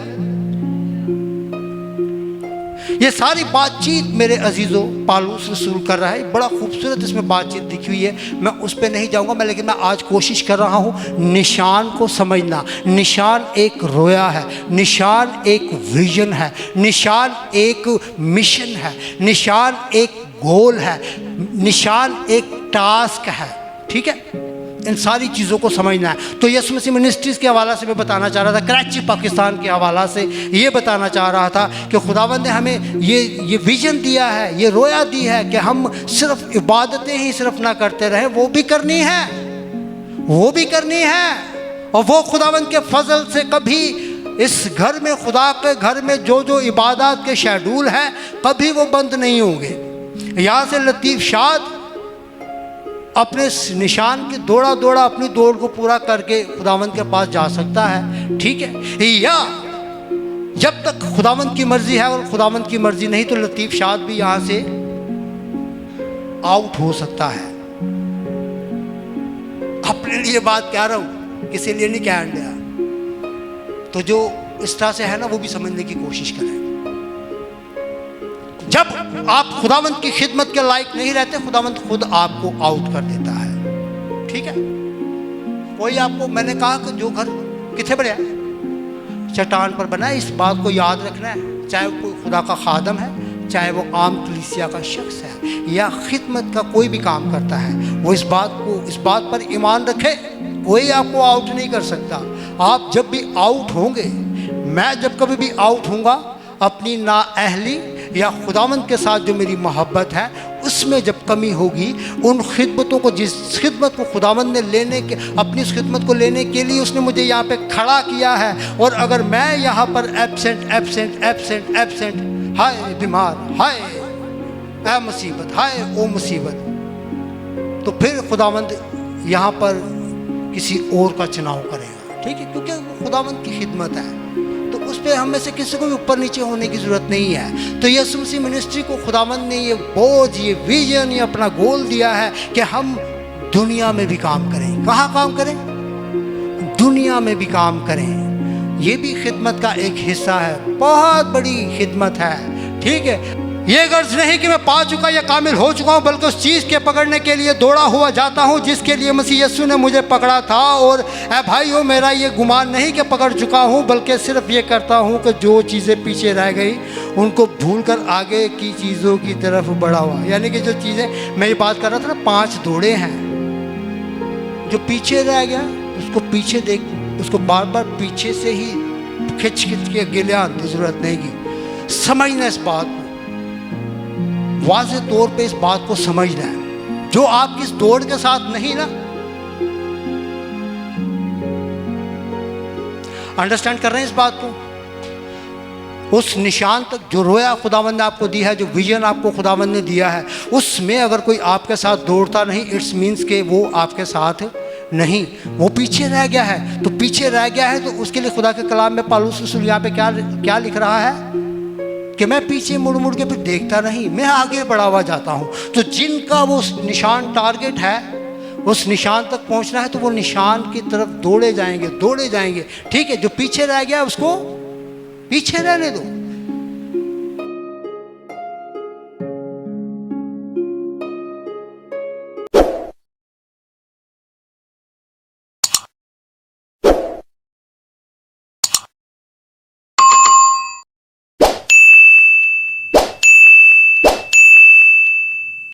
ये सारी बातचीत मेरे अजीज़ों पालूस रसूल कर रहा है। बड़ा खूबसूरत इसमें बातचीत लिखी हुई है, मैं उस पर नहीं जाऊंगा लेकिन मैं आज कोशिश कर रहा हूँ निशान को समझना। निशान एक रोया है, निशान एक विजन है, निशान एक मिशन है, निशान एक गोल है, निशान एक टास्क है। ठीक है, इन सारी चीज़ों को समझना है। तो यीशु मसीह मिनिस्ट्रीज़ के हवाला से मैं बताना चाह रहा था, कराची पाकिस्तान के हवाला से ये बताना चाह रहा था कि खुदावंद ने हमें ये विजन दिया है, ये रोया दी है कि हम सिर्फ इबादतें ही सिर्फ ना करते रहें, वो भी करनी है, वो भी करनी है। और वो खुदावंद के फजल से कभी इस घर में, खुदा के घर में जो इबादत के शेड्यूल हैं कभी वो बंद नहीं होंगे। यहाँ से लतीफ़ शाद अपने निशान की दौड़ा अपनी दौड़ को पूरा करके खुदावंद के पास जा सकता है। ठीक है, या जब तक खुदावंद की मर्जी है और खुदावंद की मर्जी नहीं तो लतीफ़ शाद भी यहाँ से आउट हो सकता है। अपने लिए बात कह रहा हूँ, किसी लिए नहीं कह रहा। तो जो इस तरह से है ना वो भी समझने की कोशिश करें। जब आप खुदावंद की खिदमत के लायक नहीं रहते, खुदावंद खुद आपको आउट कर देता है। ठीक है, कोई आपको, मैंने कहा कि जो घर कितने बड़े चट्टान पर बना है, इस बात को याद रखना है। चाहे वो कोई खुदा का खादम है, चाहे वो आम कलीसिया का शख्स है या खिदमत का कोई भी काम करता है, वो इस बात पर ईमान रखे, कोई आपको आउट नहीं कर सकता। आप जब भी आउट होंगे, मैं जब कभी भी आउट होऊंगा, अपनी नाअहली या खुदावंद के साथ जो मेरी मोहब्बत है उसमें जब कमी होगी, उन खिदमतों को, जिस खिदमत को खुदावंद ने अपनी उस खिदमत को लेने के लिए उसने मुझे यहाँ पे खड़ा किया है, और अगर मैं यहाँ पर एब्सेंट, हाय बीमार, हाय ऐ मुसीबत, हाय ओ मुसीबत, तो फिर खुदावंद यहाँ पर किसी और का चुनाव करेगा। ठीक है, क्योंकि खुदावंद की खिदमत है, तो उस पर हम में से किसी को भी ऊपर नीचे होने की ज़रूरत नहीं है। तो यीशु मसीह मिनिस्ट्री को खुदावंद ने ये बोझ, ये विजन, ये अपना गोल दिया है कि हम दुनिया में भी काम करें। कहाँ काम करें? दुनिया में भी काम करें। ये भी खिदमत का एक हिस्सा है, बहुत बड़ी खिदमत है। ठीक है, ये गर्ज नहीं कि मैं पा चुका या कामिल हो चुका हूँ, बल्कि उस चीज़ के पकड़ने के लिए दौड़ा हुआ जाता हूँ जिसके लिए मसीह यीशु ने मुझे पकड़ा था। और ऐ भाइयों, मेरा ये गुमान नहीं कि पकड़ चुका हूँ, बल्कि सिर्फ ये करता हूँ कि जो चीज़ें पीछे रह गई उनको भूलकर आगे की चीज़ों की तरफ बढ़ा हुआ। यानी कि जो चीज़ें मैं ये बात कर रहा था ना, 5 दौड़े हैं, जो पीछे रह गया उसको पीछे देख, उसको बार बार पीछे से ही खिंच के अकेले आने की ज़रूरत नहीं की। समझना इस बात को, वाज़े तौर पे इस बात को समझना है। जो आपकी इस दौड़ के साथ नहीं ना, अंडरस्टैंड कर रहे हैं इस बात को, उस निशान तक जो रोया खुदावंद ने आपको दी है, जो विजन आपको खुदावंद ने दिया है, उसमें अगर कोई आपके साथ दौड़ता नहीं, इट्स मीन्स के वो आपके साथ नहीं, वो पीछे रह गया है। तो पीछे रह गया है तो उसके लिए खुदा के कलाम में पालूस रसूल यहाँ पे क्या लिख रहा है कि मैं पीछे मुड़ के फिर देखता नहीं, मैं आगे बढ़ा हुआ जाता हूँ। तो जिनका वो निशान टारगेट है, उस निशान तक पहुँचना है, तो वो निशान की तरफ दौड़े जाएंगे। ठीक है, जो पीछे रह गया उसको पीछे रहने दो।